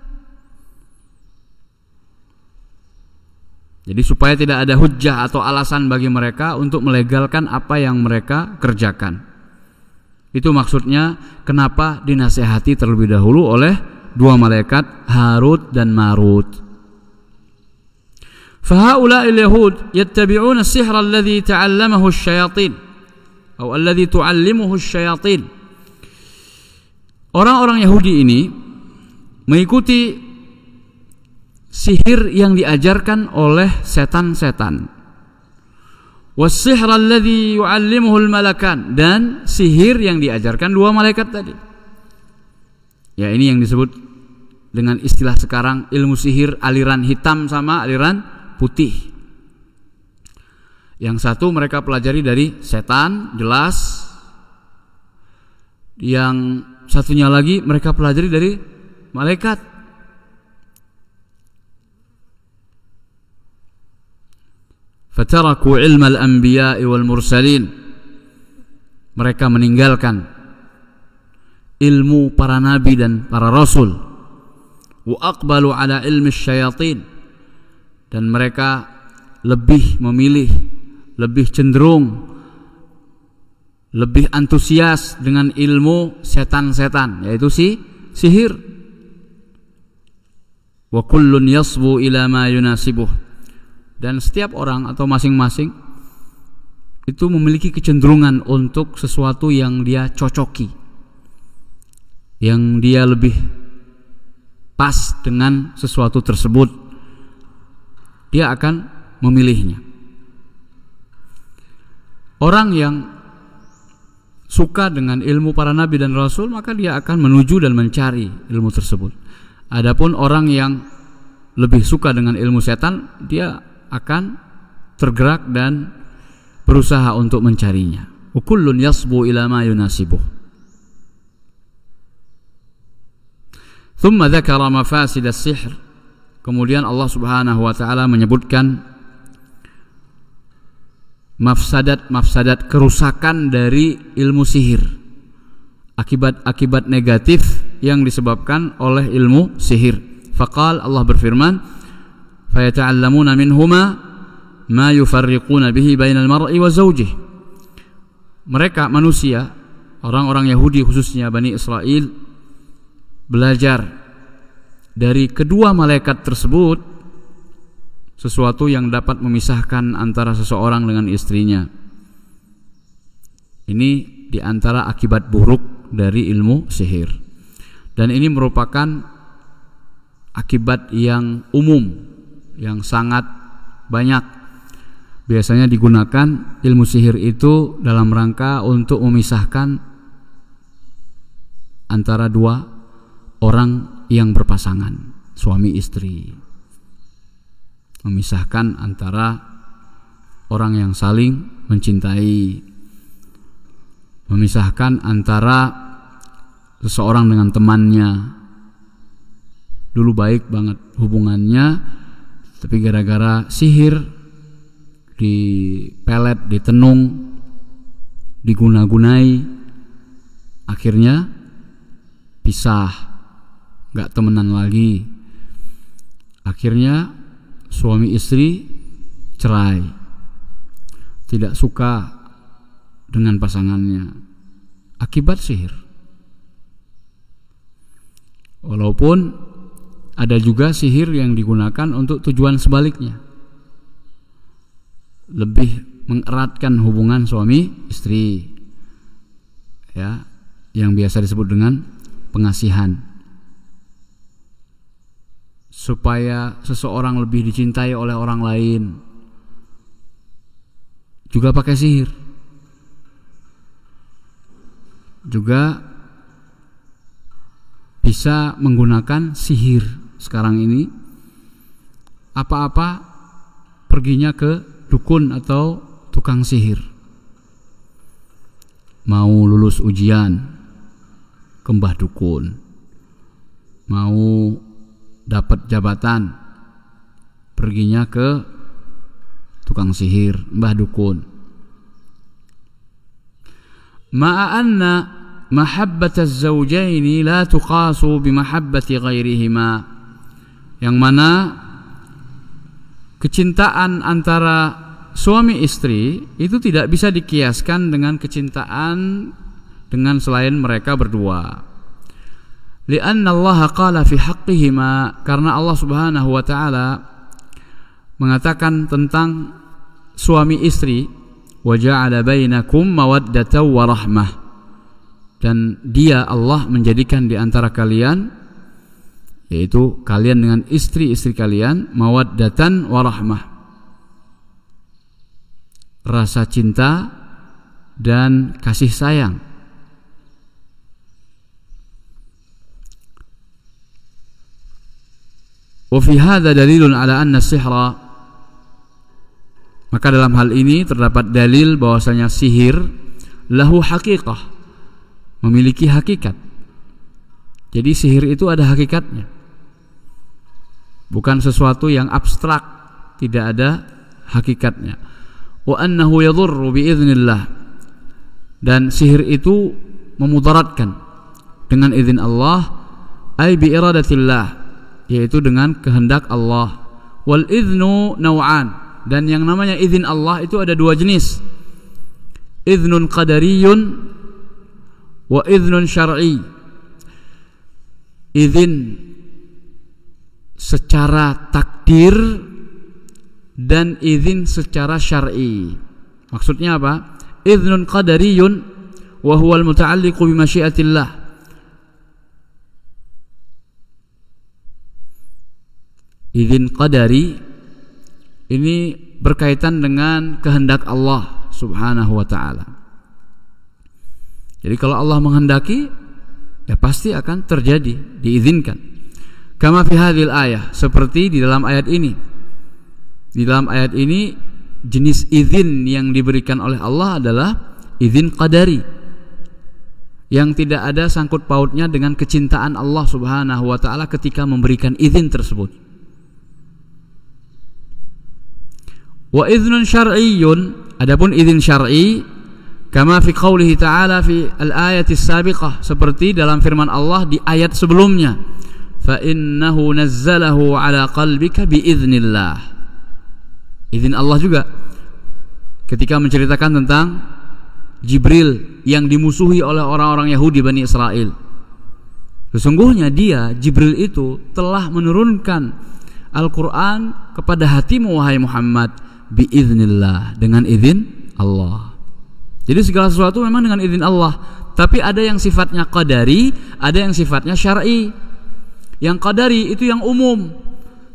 Jadi supaya tidak ada hujjah atau alasan bagi mereka untuk melegalkan apa yang mereka kerjakan. Itu maksudnya kenapa dinasihati terlebih dahulu oleh dua malaikat Harut dan Marut. فهؤلاء اليهود يتبعون السحر الذي تعلمه الشياطين atau الذي تعلمه الشياطين. Orang-orang Yahudi ini mengikuti sihir yang diajarkan oleh setan-setan. Was-sihr alladhi yu'allimuhul malakan, dan sihir yang diajarkan dua malaikat tadi. Ya, ini yang disebut dengan istilah sekarang ilmu sihir aliran hitam sama aliran putih. Yang satu mereka pelajari dari setan, jelas. Yang satunya lagi mereka pelajari dari malaikat. Fataraku ilmal anbiya'i wal mursalin. Mereka meninggalkan ilmu para nabi dan para rasul. Wa aqbalu ala ilmi syayatin. Dan mereka lebih memilih, lebih cenderung, lebih antusias dengan ilmu setan-setan, yaitu sihir. Wa kullun yasbu ila ma yunasibuh. Dan setiap orang atau masing-masing itu memiliki kecenderungan untuk sesuatu yang dia cocoki, yang dia lebih pas dengan sesuatu tersebut, dia akan memilihnya. Orang yang suka dengan ilmu para nabi dan rasul, maka dia akan menuju dan mencari ilmu tersebut. Adapun orang yang lebih suka dengan ilmu setan, dia akan tergerak dan berusaha untuk mencarinya. Wa kullun yasbu ila ma yunasibuh. Thumma dzakara mafasid as-sihr. Kemudian Allah Subhanahu wa taala menyebutkan mafsadat kerusakan dari ilmu sihir. Akibat negatif yang disebabkan oleh ilmu sihir. Faqal, Allah berfirman, فَيَتَعَلَّمُونَ مِنْهُمَا مَا يُفَرِّقُونَ بِهِ بَيْنَ الْمَرْءِ وَزَوْجِهِ. Mereka manusia, orang-orang Yahudi khususnya Bani Israel, belajar dari kedua malaikat tersebut sesuatu yang dapat memisahkan antara seseorang dengan istrinya. Ini diantara akibat buruk dari ilmu sihir. Dan ini merupakan akibat yang umum, yang sangat banyak. Biasanya digunakan ilmu sihir itu dalam rangka untuk memisahkan antara dua orang yang berpasangan, suami istri. Memisahkan antara orang yang saling mencintai, memisahkan antara seseorang dengan temannya. Dulu baik banget hubungannya, tapi gara-gara sihir, dipelet, ditenung, diguna-gunai, akhirnya pisah, gak temenan lagi. Akhirnya suami istri cerai, tidak suka dengan pasangannya, akibat sihir. Walaupun ada juga sihir yang digunakan untuk tujuan sebaliknya, lebih mengeratkan hubungan suami istri, ya, yang biasa disebut dengan pengasihan, supaya seseorang lebih dicintai oleh orang lain, juga pakai sihir. Juga bisa menggunakan sihir. Sekarang ini apa-apa perginya ke dukun atau tukang sihir. Mau lulus ujian ke mbah dukun, mau dapat jabatan perginya ke tukang sihir, mbah dukun. Ma'anna mahabbataz zawjaini la tuqasu bimahabbati ghairihima. Yang mana kecintaan antara suami istri itu tidak bisa dikiaskan dengan kecintaan dengan selain mereka berdua. Li'anna Allah qala fi haqqihima, karena Allah Subhanahu wa taala mengatakan tentang suami istri, wa ja'ala bainakum mawaddatan wa rahmah, dan Dia Allah menjadikan di antara kalian, yaitu kalian dengan istri-istri kalian, mawaddatan wa rahmah, rasa cinta dan kasih sayang. Wa fi hadza dalilun ala anna sihra, maka dalam hal ini terdapat dalil bahwasanya sihir lahu haqiqah, memiliki hakikat. Jadi sihir itu ada hakikatnya, bukan sesuatu yang abstrak, tidak ada hakikatnya. Wa annahu yadhurru biiznillah, dan sihir itu memudaratkan dengan izin Allah, ay bi iradatillah, yaitu dengan kehendak Allah. Wal iznu naw'an, dan yang namanya izin Allah itu ada dua jenis, iznun qadariyun wa iznun syar'i. Izin secara takdir dan izin secara syar'i. Maksudnya apa? Iznun qadariyun wa huwa al-muta'alliqu bi masyiatillah, izin qadari ini berkaitan dengan kehendak Allah Subhanahu wa ta'ala. Jadi kalau Allah menghendaki, ya pasti akan terjadi, diizinkan. Kama fi hadhil ayah, seperti di dalam ayat ini. Di dalam ayat ini jenis izin yang diberikan oleh Allah adalah izin qadari, yang tidak ada sangkut pautnya dengan kecintaan Allah Subhanahu wa ta'ala ketika memberikan izin tersebut. Wa iznun syar'iyyun, adapun izin syar'i, kama fi qoulihi ta'ala fi al-ayati as-sabiqah, seperti dalam firman Allah di ayat sebelumnya, fa innahu nazzalahu ala qalbika bi iznillah. Izin Allah juga ketika menceritakan tentang Jibril yang dimusuhi oleh orang-orang Yahudi Bani Israel. Sesungguhnya dia, Jibril itu, telah menurunkan Al-Quran kepada hatimu wahai Muhammad biiznillah, dengan izin Allah. Jadi segala sesuatu memang dengan izin Allah, tapi ada yang sifatnya qadari, ada yang sifatnya syar'i. Yang qadari itu yang umum,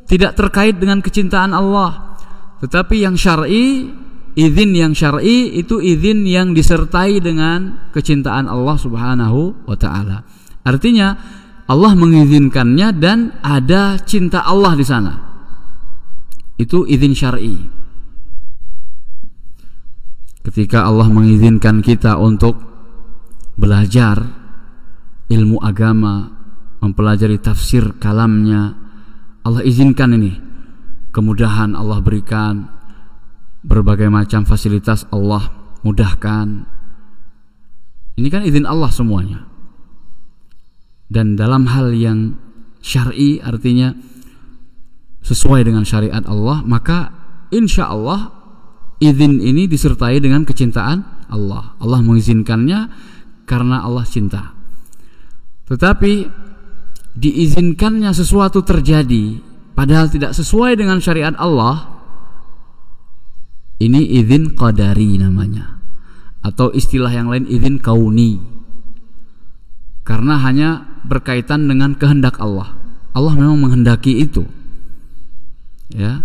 tidak terkait dengan kecintaan Allah. Tetapi yang syar'i, izin yang syar'i itu izin yang disertai dengan kecintaan Allah Subhanahu wa ta'ala. Artinya Allah mengizinkannya dan ada cinta Allah di sana. Itu izin syar'i. Ketika Allah mengizinkan kita untuk belajar ilmu agama, mempelajari tafsir kalamnya, Allah izinkan ini, kemudahan Allah berikan, berbagai macam fasilitas Allah mudahkan. Ini kan izin Allah semuanya. Dan dalam hal yang syar'i, artinya sesuai dengan syariat Allah, maka insya Allah izin ini disertai dengan kecintaan Allah. Allah mengizinkannya karena Allah cinta. Tetapi diizinkannya sesuatu terjadi padahal tidak sesuai dengan syariat Allah, ini izin qadari namanya, atau istilah yang lain izin kauni, karena hanya berkaitan dengan kehendak Allah. Allah memang menghendaki itu, ya.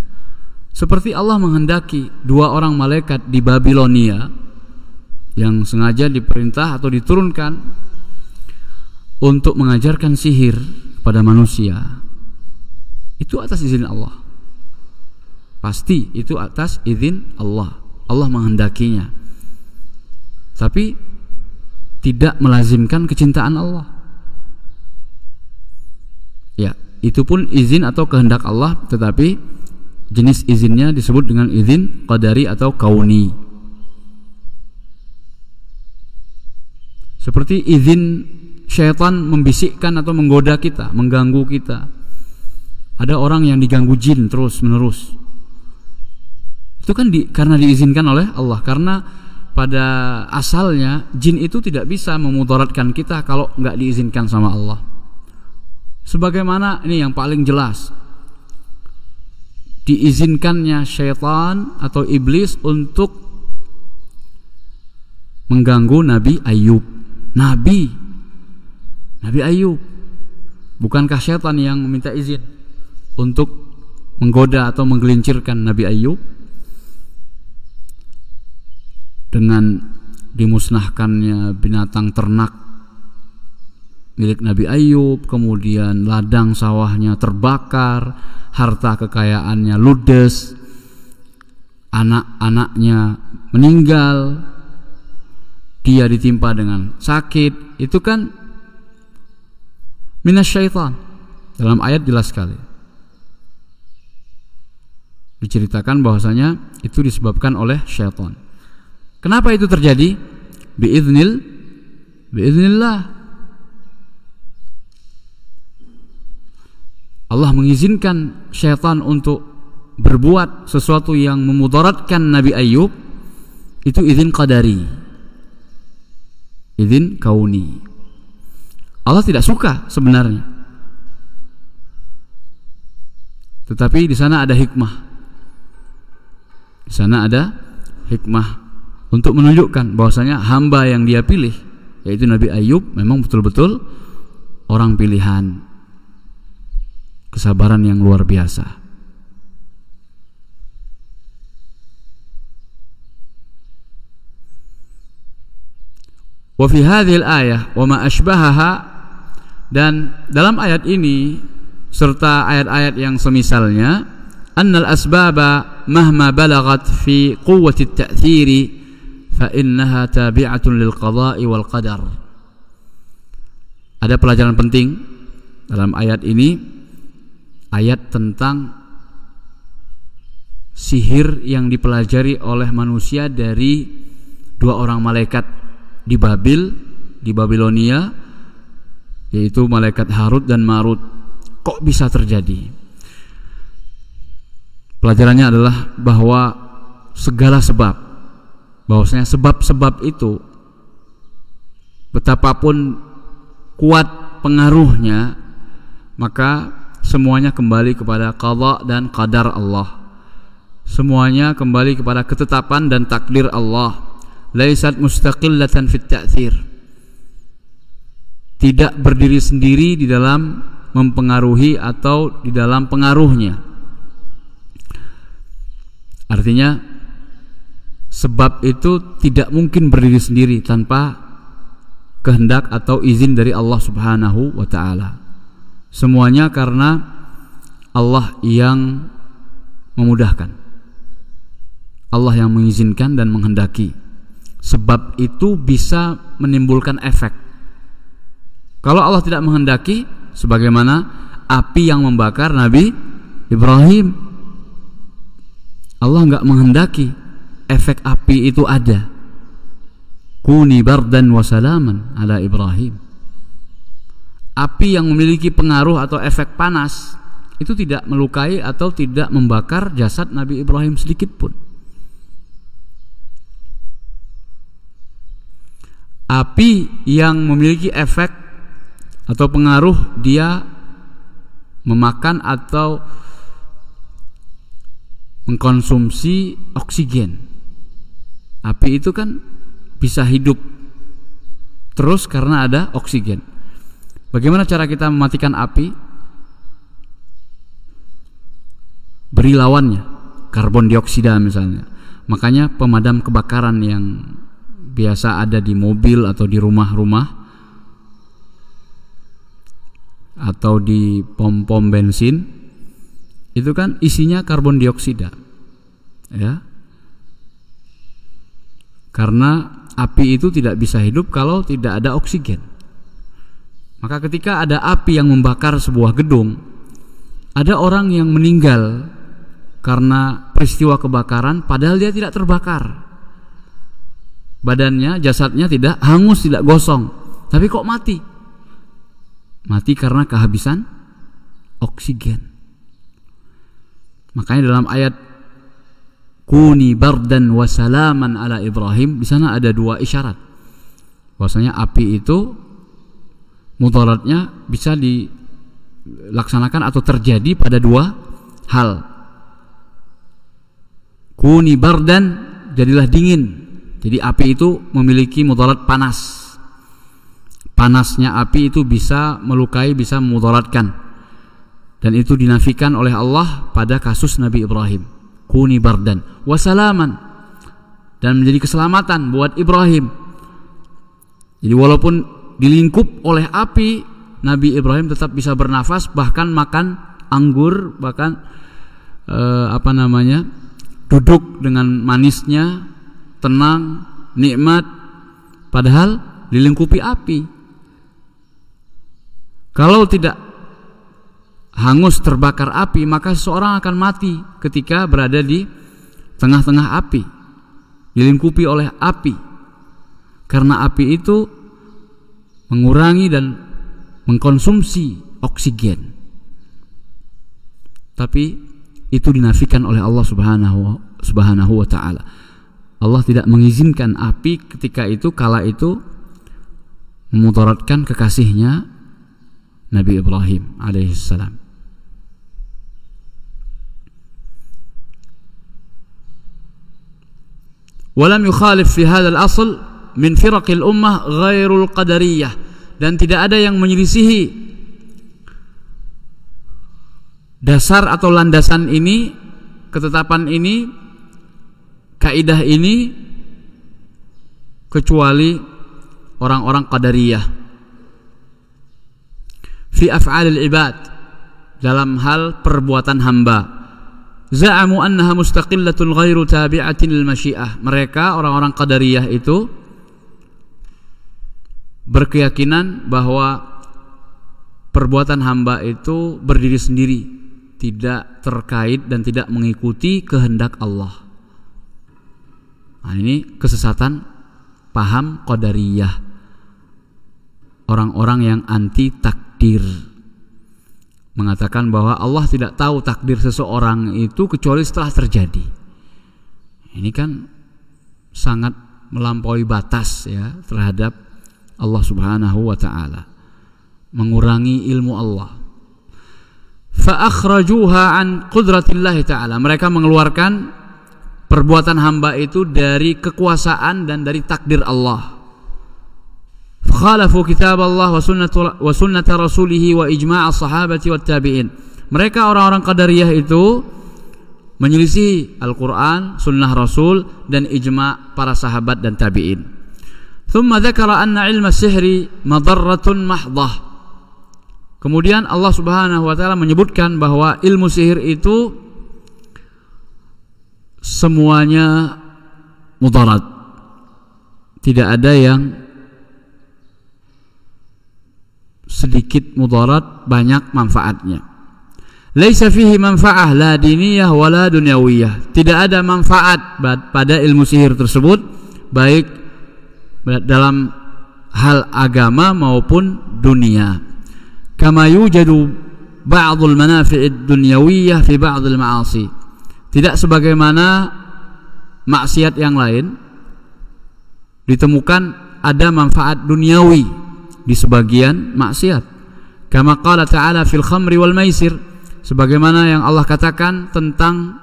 Seperti Allah menghendaki dua orang malaikat di Babilonia yang sengaja diperintah atau diturunkan untuk mengajarkan sihir kepada manusia. Itu atas izin Allah. Pasti itu atas izin Allah. Allah menghendakinya. Tapi tidak melazimkan kecintaan Allah. Ya, itu pun izin atau kehendak Allah, tetapi jenis izinnya disebut dengan izin qadari atau kauni. Seperti izin syaitan membisikkan atau menggoda kita, mengganggu kita. Ada orang yang diganggu jin terus menerus. Itu kan karena diizinkan oleh Allah. Karena pada asalnya jin itu tidak bisa memudaratkan kita kalau nggak diizinkan sama Allah. Sebagaimana ini yang paling jelas, diizinkannya syaitan atau iblis untuk mengganggu Nabi Ayub. Nabi Ayub, bukankah syaitan yang meminta izin untuk menggoda atau menggelincirkan Nabi Ayub dengan dimusnahkannya binatang ternak milik Nabi Ayub, kemudian ladang sawahnya terbakar, harta kekayaannya ludes, anak-anaknya meninggal, dia ditimpa dengan sakit. Itu kan minasyaitan. Dalam ayat jelas sekali diceritakan bahwasanya itu disebabkan oleh syaitan. Kenapa itu terjadi? Biiznillah. Allah mengizinkan syaitan untuk berbuat sesuatu yang memudaratkan Nabi Ayub. Itu izin qadari, izin kauni. Allah tidak suka sebenarnya, tetapi di sana ada hikmah. Di sana ada hikmah untuk menunjukkan bahwasanya hamba yang dia pilih, yaitu Nabi Ayub, memang betul-betul orang pilihan. Kesabaran yang luar biasa. Wa fi hadhil ayah wa ma ashbahaha, dan dalam ayat ini serta ayat-ayat yang semisalnya, annal asbaba mahma balagat fi quwwati at-ta'thiri fa innaha tabi'atun lil qada'i wal qadar. Ada pelajaran penting dalam ayat ini, ayat tentang sihir yang dipelajari oleh manusia dari dua orang malaikat di Babilonia, yaitu malaikat Harut dan Marut. Kok bisa terjadi? Pelajarannya adalah bahwa segala sebab, bahwasanya sebab-sebab itu betapapun kuat pengaruhnya, maka semuanya kembali kepada qada dan qadar Allah. Semuanya kembali kepada ketetapan dan takdir Allah. Laisat mustaqillatan fit ta'thir. Tidak berdiri sendiri di dalam mempengaruhi atau di dalam pengaruhnya. Artinya sebab itu tidak mungkin berdiri sendiri tanpa kehendak atau izin dari Allah Subhanahu wa ta'ala. Semuanya karena Allah yang memudahkan, Allah yang mengizinkan dan menghendaki. Sebab itu bisa menimbulkan efek. Kalau Allah tidak menghendaki, sebagaimana api yang membakar Nabi Ibrahim, Allah enggak menghendaki efek api itu ada. Kuni bardan wa salaman ala Ibrahim. Api yang memiliki pengaruh atau efek panas itu tidak melukai atau tidak membakar jasad Nabi Ibrahim sedikit pun. Api yang memiliki efek atau pengaruh, dia memakan atau mengkonsumsi oksigen. Api itu kan bisa hidup terus karena ada oksigen. Bagaimana cara kita mematikan api? Beri lawannya, karbon dioksida misalnya. Makanya pemadam kebakaran yang biasa ada di mobil atau di rumah-rumah atau di pom-pom bensin, itu kan isinya karbon dioksida, ya. Karena api itu tidak bisa hidup kalau tidak ada oksigen. Maka ketika ada api yang membakar sebuah gedung, ada orang yang meninggal karena peristiwa kebakaran padahal dia tidak terbakar. Badannya, jasadnya tidak hangus, tidak gosong, tapi kok mati? Mati karena kehabisan oksigen. Makanya dalam ayat Kuni bardan wa salaman ala Ibrahim, di sana ada dua isyarat bahwasanya api itu mudaratnya bisa dilaksanakan atau terjadi pada dua hal. Kuni bardan, jadilah dingin. Jadi api itu memiliki mudarat panas. Panasnya api itu bisa melukai, bisa memudaratkan. Dan itu dinafikan oleh Allah pada kasus Nabi Ibrahim. Kuni bardan wasalaman, dan menjadi keselamatan buat Ibrahim. Jadi walaupun dilingkup oleh api, Nabi Ibrahim tetap bisa bernafas, bahkan makan anggur, bahkan duduk dengan manisnya, tenang, nikmat, padahal dilingkupi api. Kalau tidak hangus terbakar api, maka seseorang akan mati ketika berada di tengah-tengah api, dilingkupi oleh api. Karena api itu mengurangi dan mengkonsumsi oksigen. Tapi itu dinafikan oleh Allah Subhanahu wa taala. Allah tidak mengizinkan api ketika itu, kala itu, memudaratkan kekasihnya Nabi Ibrahim alaihissalam. Walam yukhalif fi hadzal asl min firaqil ummah ghairul qadariyah, dan tidak ada yang menyelisihi dasar atau landasan ini, ketetapan ini, kaidah ini, kecuali orang-orang qadariyah fi af'alil ibad, dalam hal perbuatan hamba. Za'amu annaha mustaqillatun ghairu tabi'atin lil masyiah. Mereka orang-orang qadariyah itu berkeyakinan bahwa perbuatan hamba itu berdiri sendiri, tidak terkait dan tidak mengikuti kehendak Allah. Nah, ini kesesatan paham qadariyah, orang-orang yang anti takdir, mengatakan bahwa Allah tidak tahu takdir seseorang itu kecuali setelah terjadi. Ini kan sangat melampaui batas ya terhadap Allah Subhanahu wa taala, mengurangi ilmu Allah. Fa akhrajuha an qudratillahi taala, mereka mengeluarkan perbuatan hamba itu dari kekuasaan dan dari takdir Allah. Khalafu kitab Allah wa sunnata rasulih wa ijma' as-sahabati wat tabi'in. Mereka orang-orang qadariyah itu menyelisih Al-Quran, sunnah Rasul, dan ijma' para sahabat dan tabi'in. Thumma dzakara anna ilma sihri madarratun mahdhah. Kemudian Allah Subhanahu wa taala menyebutkan bahwa ilmu sihir itu semuanya mudarat. Tidak ada yang sedikit mudarat, banyak manfaatnya. Laisa fihi manfaah la diniyah wala dunyawiyah. Tidak ada manfaat pada ilmu sihir tersebut, baik dalam hal agama maupun dunia. Kama yujadu ba'dul manafi'id dunyawiyah fi ba'dil ma'asi. Tidak sebagaimana maksiat yang lain ditemukan ada manfaat duniawi di sebagian maksiat. Kama qala ta'ala fil khamri wal maisir, sebagaimana yang Allah katakan tentang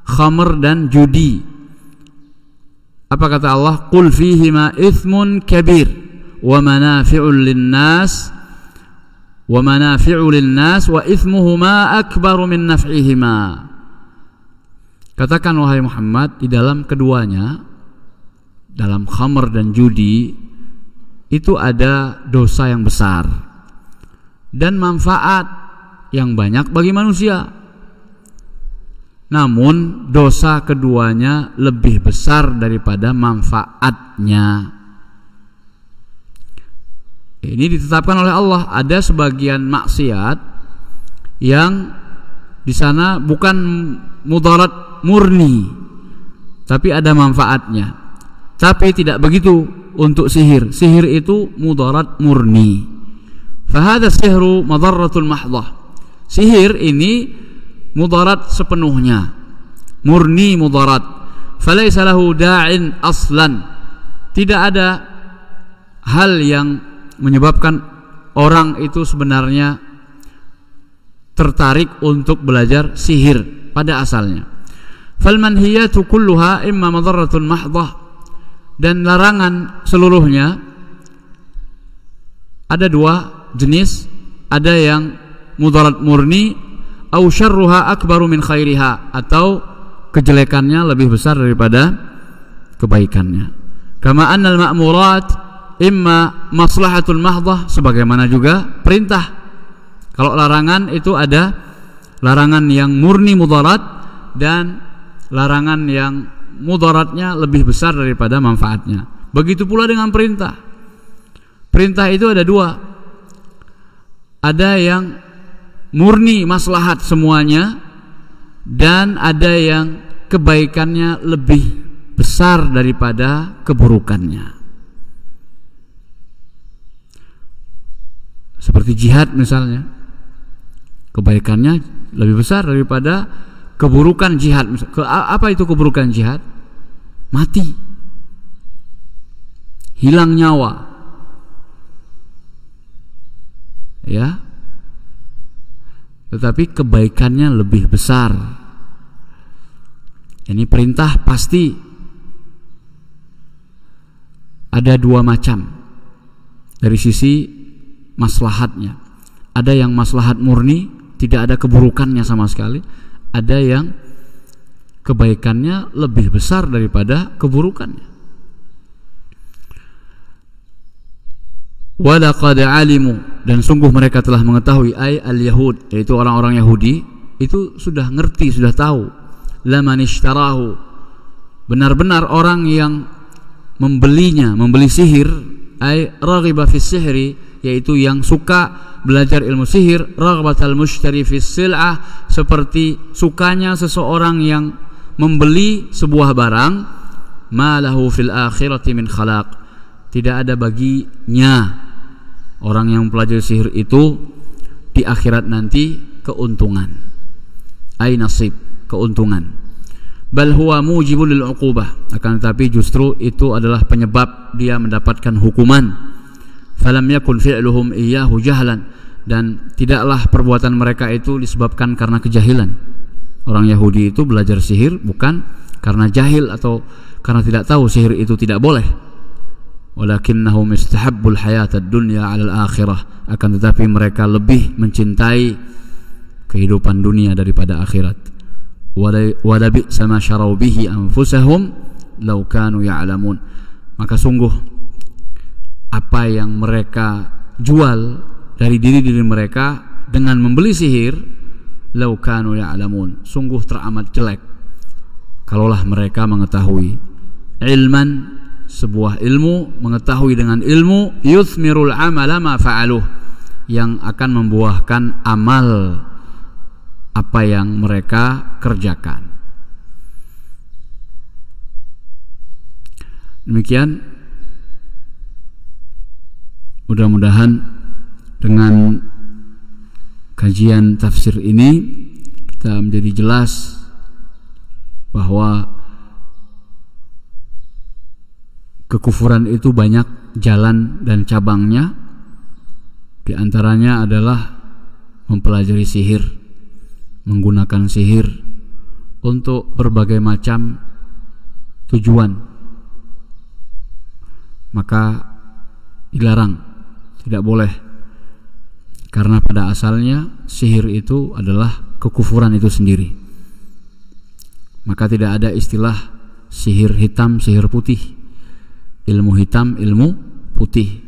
khamr dan judi. Apa kata Allah? Qul fihima ithmun kabir wa manafi'ul linnas wa ithmuhuma akbaru min naf'ihima. Katakan wahai Muhammad, di dalam keduanya, dalam khamr dan judi, itu ada dosa yang besar dan manfaat yang banyak bagi manusia. Namun dosa keduanya lebih besar daripada manfaatnya. Ini ditetapkan oleh Allah. Ada sebagian maksiat yang di sana bukan mudarat murni, tapi ada manfaatnya. Tapi tidak begitu untuk sihir. Sihir itu mudarat murni. Fahadha sihru madarratul mahdhah. Sihir ini mudarat sepenuhnya, murni mudarat. Falaysa lahu da'in aslan. Tidak ada hal yang menyebabkan orang itu sebenarnya tertarik untuk belajar sihir pada asalnya. Fal manhiyatu kulluha imma madarratun mahdhah, dan larangan seluruhnya ada dua jenis, ada yang mudarat murni, au syarruha akbaru min khairiha, atau kejelekannya lebih besar daripada kebaikannya. Kama annal ma'murat imma maslahatul mahdhah, sebagaimana juga perintah. Kalau larangan itu ada larangan yang murni mudarat dan larangan yang mudaratnya lebih besar daripada manfaatnya. Begitu pula dengan perintah. Perintah itu ada dua. Ada yang murni maslahat semuanya, dan ada yang kebaikannya lebih besar daripada keburukannya. Seperti jihad misalnya, kebaikannya lebih besar daripada keburukan jihad. Apa itu keburukan jihad? Mati, hilang nyawa, ya. Tetapi kebaikannya lebih besar. Ini perintah pasti ada dua macam dari sisi maslahatnya. Ada yang maslahat murni, tidak ada keburukannya sama sekali. Ada yang kebaikannya lebih besar daripada keburukannya. Walaqad alimu, dan sungguh mereka telah mengetahui, ay al-yahud, yaitu orang-orang Yahudi itu sudah ngerti, sudah tahu. Laman ishtarahu, benar-benar orang yang membelinya, membeli sihir, ay raghiba fi sihri, yaitu yang suka belajar ilmu sihir, ragbatal mushtari fi sil'ah, seperti sukanya seseorang yang membeli sebuah barang, ma lahu fil akhirati min khalaq, tidak ada baginya orang yang mempelajari sihir itu di akhirat nanti keuntungan, ay nasib, keuntungan. Bal huwa mujibul lil uqubah, akan tetapi justru itu adalah penyebab dia mendapatkan hukuman. Falam yakun fi'luhum iyyahu jahlan, dan tidaklah perbuatan mereka itu disebabkan karena kejahilan. Orang Yahudi itu belajar sihir bukan karena jahil atau karena tidak tahu sihir itu tidak boleh. Walakinnahum istahabbul hayatad dunya 'alal akhirah, akan tetapi mereka lebih mencintai kehidupan dunia daripada akhirat. Wala bi'sa ma syarau bihi anfusahum law kanu ya'lamun, maka sungguh apa yang mereka jual dari diri-diri mereka dengan membeli sihir, law kanu ya'lamun, sungguh teramat jelek kalaulah mereka mengetahui. Ilman, sebuah ilmu, mengetahui dengan ilmu, yuthmirul amala ma fa'aluh, yang akan membuahkan amal apa yang mereka kerjakan. Demikian, mudah-mudahan dengan kajian tafsir ini kita menjadi jelas bahwa kekufuran itu banyak jalan dan cabangnya. Di antaranya adalah mempelajari sihir, menggunakan sihir untuk berbagai macam tujuan, maka dilarang, tidak boleh, karena pada asalnya sihir itu adalah kekufuran itu sendiri. Maka tidak ada istilah sihir hitam, sihir putih, ilmu hitam, ilmu putih.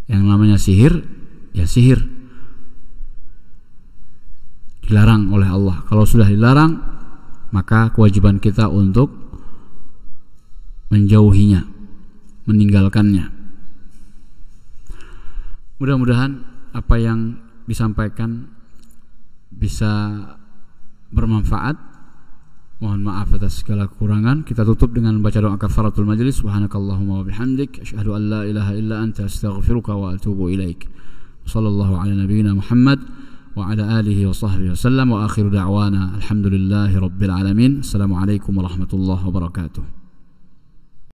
Yang namanya sihir, ya sihir, dilarang oleh Allah. Kalau sudah dilarang, maka kewajiban kita untuk menjauhinya, meninggalkannya. Mudah-mudahan apa yang disampaikan bisa bermanfaat. Mohon maaf atas segala kekurangan. Kita tutup dengan baca doa kafaratul majlis. Subhanakallahumma wa bihamdik, asyhadu an la ilaha illa anta, astaghfiruka wa atubu ilaik. Sallallahu ala nabiyyina Muhammad wa ala alihi wa sahbihi wasallam, wa akhiru da'wana alhamdulillahi rabbil alamin. Assalamualaikum warahmatullahi wabarakatuh.